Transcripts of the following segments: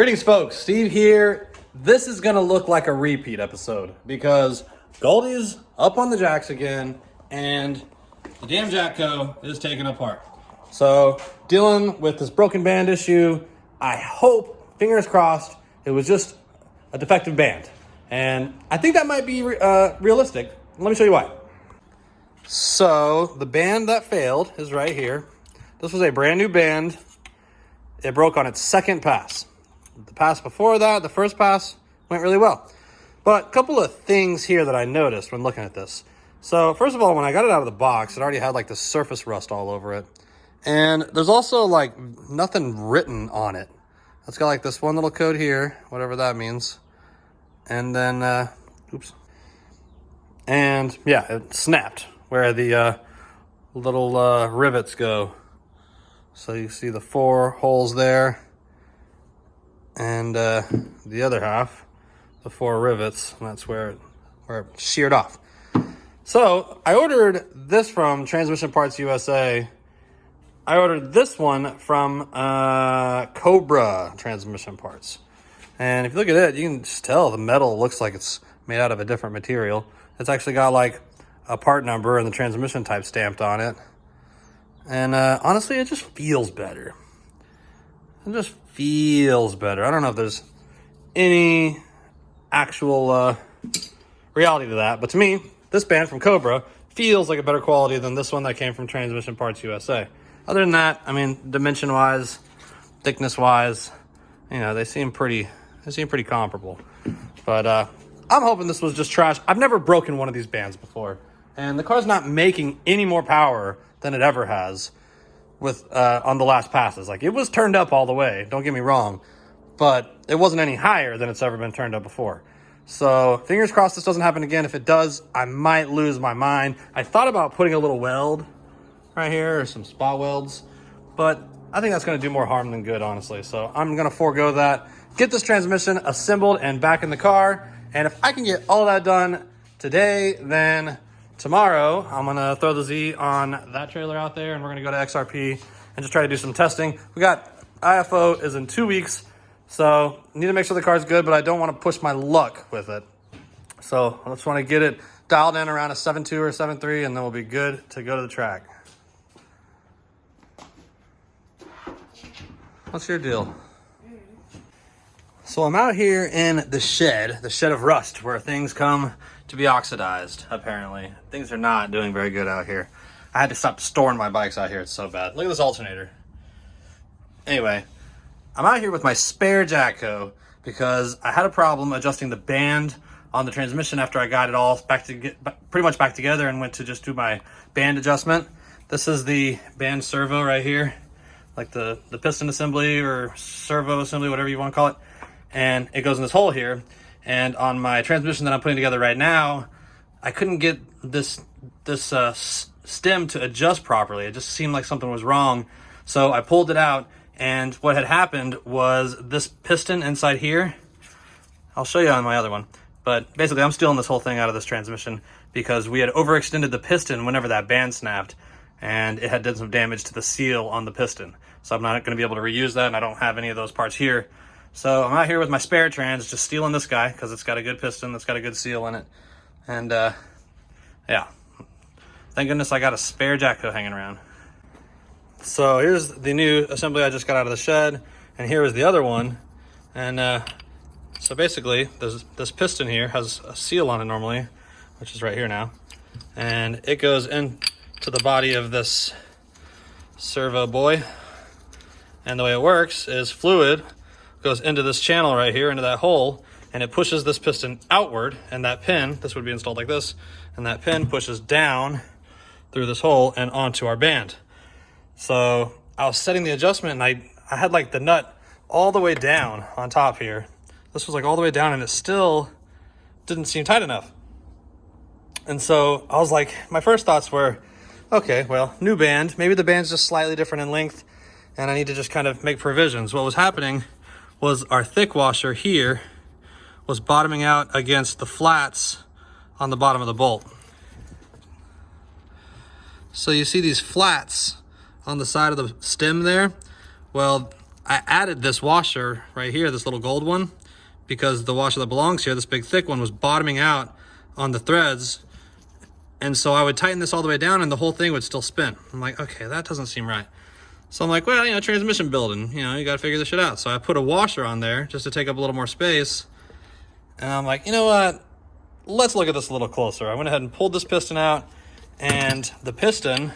Greetings, folks. Steve here. This is going to look like a repeat episode because Goldie's up on the jacks again and the damn Jatco is taken apart. So, dealing with this broken band issue, I hope, fingers crossed, it was just a defective band. And I think that might be realistic. Let me show you why. So, the band that failed is right here. This was a brand new band. It broke on its second pass. The pass before that, the first pass, went really well. But a couple of things here that I noticed when looking at this. So first of all, when I got it out of the box, it already had like the surface rust all over it. And there's also like nothing written on it. It's got like this one little code here, whatever that means. And then, oops. And yeah, it snapped where the little rivets go. So you see the 4 holes there. And the other half, the 4 rivets, and that's where it sheared off. So I ordered this from Transmission Parts USA. I ordered this one from Cobra Transmission Parts. And if you look at it, you can just tell the metal looks like it's made out of a different material. It's actually got like a part number and the transmission type stamped on it. And honestly, it just feels better. It just feels better. I don't know if there's any actual reality to that, but to me, this band from Cobra feels like a better quality than this one that came from Transmission Parts USA. Other than that, I mean, dimension-wise, thickness-wise, you know, they seem pretty comparable. But I'm hoping this was just trash. I've never broken one of these bands before, and the car's not making any more power than it ever has with on the last passes. Like, it was turned up all the way, don't get me wrong, but it wasn't any higher than it's ever been turned up before. So fingers crossed this doesn't happen again. If it does, I might lose my mind. I thought about putting a little weld right here or some spot welds, but I think that's going to do more harm than good, honestly. So I'm going to forego that, get this transmission assembled and back in the car, and if I can get all that done today, then tomorrow, I'm going to throw the Z on that trailer out there, and we're going to go to XRP and just try to do some testing. We got IFO is in 2 weeks, so need to make sure the car's good, but I don't want to push my luck with it. So I just want to get it dialed in around a 7.2 or 7.3, and then we'll be good to go to the track. What's your deal? So I'm out here in the shed of rust, where things come to be oxidized, apparently. Things are not doing very good out here. I had to stop storing my bikes out here. It's so bad. Look at this alternator. Anyway, I'm out here with my spare Jatco because I had a problem adjusting the band on the transmission after I got it all pretty much back together and went to just do my band adjustment. This is the band servo right here, like the piston assembly or servo assembly, whatever you want to call it. And it goes in this hole here. And on my transmission that I'm putting together right now, I couldn't get this stem to adjust properly. It just seemed like something was wrong. So I pulled it out, and what had happened was this piston inside here. I'll show you on my other one. But basically, I'm stealing this whole thing out of this transmission because we had overextended the piston whenever that band snapped, and it had done some damage to the seal on the piston. So I'm not going to be able to reuse that, and I don't have any of those parts here. So I'm out here with my spare trans, just stealing this guy because it's got a good piston, it's got a good seal in it. And yeah, thank goodness I got a spare Jatco hanging around. So here's the new assembly I just got out of the shed, and here is the other one. And so basically, this piston here has a seal on it normally, which is right here now. And it goes into the body of this servo boy. And the way it works is fluid goes into this channel right here, into that hole, and it pushes this piston outward, and that pin, this would be installed like this, and that pin pushes down through this hole and onto our band. So I was setting the adjustment, and I had like the nut all the way down on top here. This was like all the way down, and it still didn't seem tight enough. And so I was like, my first thoughts were, okay, well, new band, maybe the band's just slightly different in length, and I need to just kind of make provisions. What was happening was our thick washer here was bottoming out against the flats on the bottom of the bolt. So you see these flats on the side of the stem there? Well, I added this washer right here, this little gold one, because the washer that belongs here, this big thick one, was bottoming out on the threads. And so I would tighten this all the way down and the whole thing would still spin. I'm like, okay, that doesn't seem right. So I'm like, well, you know, transmission building, you know, you got to figure this shit out. So I put a washer on there just to take up a little more space. And I'm like, you know what? Let's look at this a little closer. I went ahead and pulled this piston out, and the piston,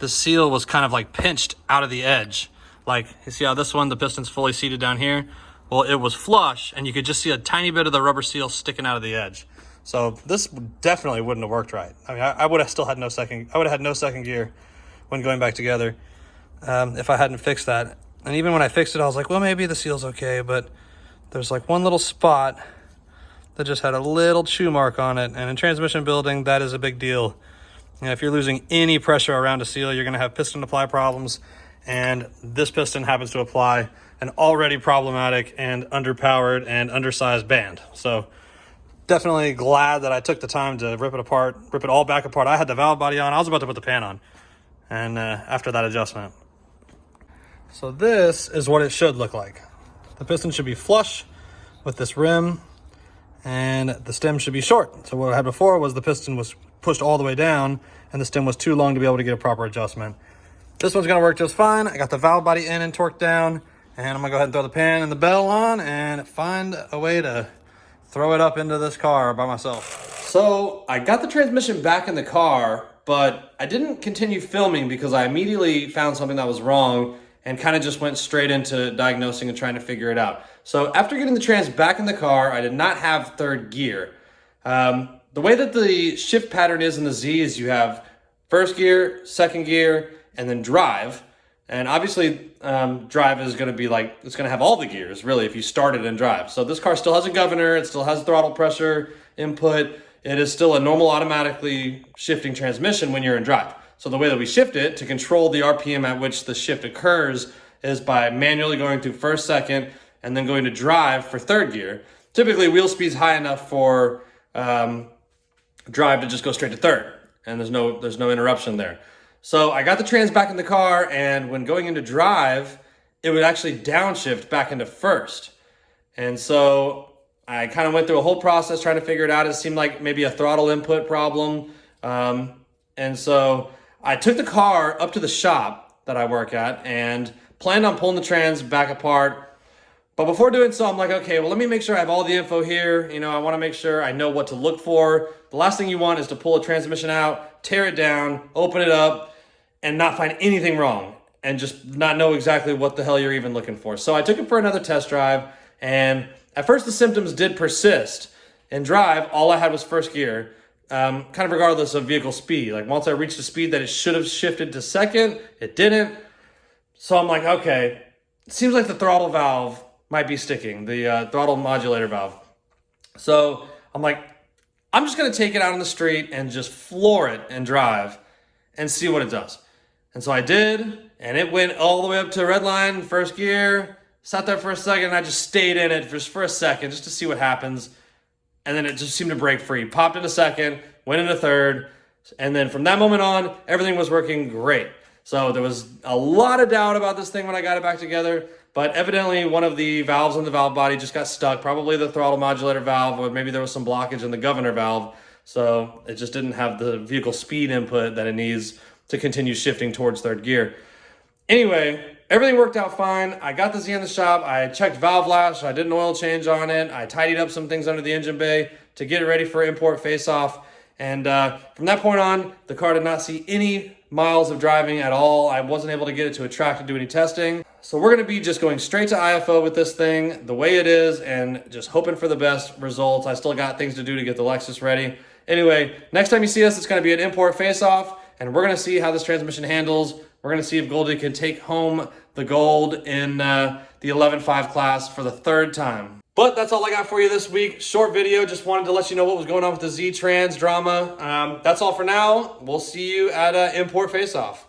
the seal was kind of like pinched out of the edge. Like, you see how this one, the piston's fully seated down here? Well, it was flush, and you could just see a tiny bit of the rubber seal sticking out of the edge. So this definitely wouldn't have worked right. I mean, I would have still had no second, I would have had no second gear when going back together if I hadn't fixed that. And even when I fixed it, I was like, well, maybe the seal's okay, but there's like one little spot that just had a little chew mark on it. And in transmission building, that is a big deal. You know, if you're losing any pressure around a seal, you're gonna have piston apply problems. And this piston happens to apply an already problematic and underpowered and undersized band. So definitely glad that I took the time to rip it apart, rip it all back apart. I had the valve body on. I was about to put the pan on. And after that adjustment. So this is what it should look like. The piston should be flush with this rim, and the stem should be short. So what I had before was the piston was pushed all the way down and the stem was too long to be able to get a proper adjustment. This one's gonna work just fine. I got the valve body in and torqued down, and I'm gonna go ahead and throw the pan and the bell on and find a way to throw it up into this car by myself. So I got the transmission back in the car, but I didn't continue filming because I immediately found something that was wrong and kind of just went straight into diagnosing and trying to figure it out. So after getting the trans back in the car, I did not have third gear. The way that the shift pattern is in the Z is you have first gear, second gear, and then drive. And obviously drive is gonna be like, it's gonna have all the gears really if you start it in drive. So this car still has a governor, it still has throttle pressure input. It is still a normal automatically shifting transmission when you're in drive. So the way that we shift it to control the RPM at which the shift occurs is by manually going through first, second, and then going to drive for third gear. Typically wheel speed's high enough for drive to just go straight to third, and there's no interruption there. So I got the trans back in the car, and when going into drive, it would actually downshift back into first. And so I kind of went through a whole process trying to figure it out. It seemed like maybe a throttle input problem. And so I took the car up to the shop that I work at and planned on pulling the trans back apart. But before doing so, I'm like, okay, well, let me make sure I have all the info here. You know, I want to make sure I know what to look for. The last thing you want is to pull a transmission out, tear it down, open it up, and not find anything wrong and just not know exactly what the hell you're even looking for. So I took it for another test drive, and at first the symptoms did persist. In drive, all I had was first gear, kind of regardless of vehicle speed. Like once I reached the speed that it should have shifted to second, it didn't. So I'm like, okay, it seems like the throttle valve might be sticking, the throttle modulator valve. So I'm like, I'm just gonna take it out on the street and just floor it and drive and see what it does. And so I did, and it went all the way up to red line, first gear, sat there for a second, and I just stayed in it just for a second just to see what happens. And then it just seemed to break free. Popped into second, went into third, and then from that moment on, everything was working great. So there was a lot of doubt about this thing when I got it back together, but evidently one of the valves in the valve body just got stuck, probably the throttle modulator valve, or maybe there was some blockage in the governor valve. So it just didn't have the vehicle speed input that it needs to continue shifting towards third gear. Anyway, everything worked out fine. I got the Z in the shop. I checked valve lash. I did an oil change on it. I tidied up some things under the engine bay to get it ready for import face-off. And from that point on, the car did not see any miles of driving at all. I wasn't able to get it to a track to do any testing. So we're going to be just going straight to IFO with this thing the way it is and just hoping for the best results. I still got things to do to get the Lexus ready. Anyway, next time you see us, it's going to be an import face-off, and we're going to see how this transmission handles. We're going to see if Goldie can take home the gold in the 11.5 class for the third time. But that's all I got for you this week. Short video. Just wanted to let you know what was going on with the Z-Trans drama. That's all for now. We'll see you at import face-off.